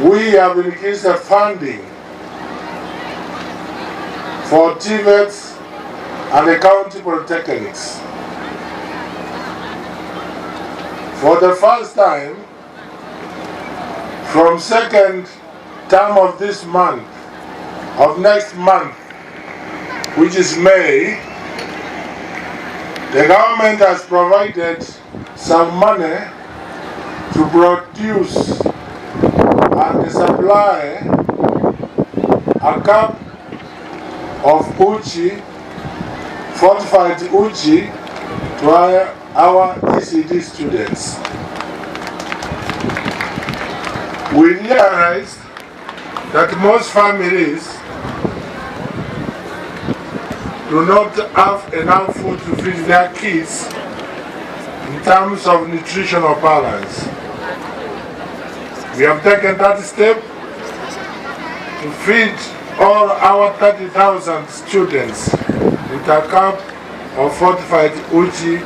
we have increased the funding for TVETs and the county polytechnics. For the first time, from second term of this month, of next month, which is May, the government has provided some money to produce and supply a cup of uchi, fortified uchi, to our ECDE students. We realized that most families do not have enough food to feed their kids in terms of nutritional balance. We have taken that step to feed all our 30,000 students with a cup of fortified uchi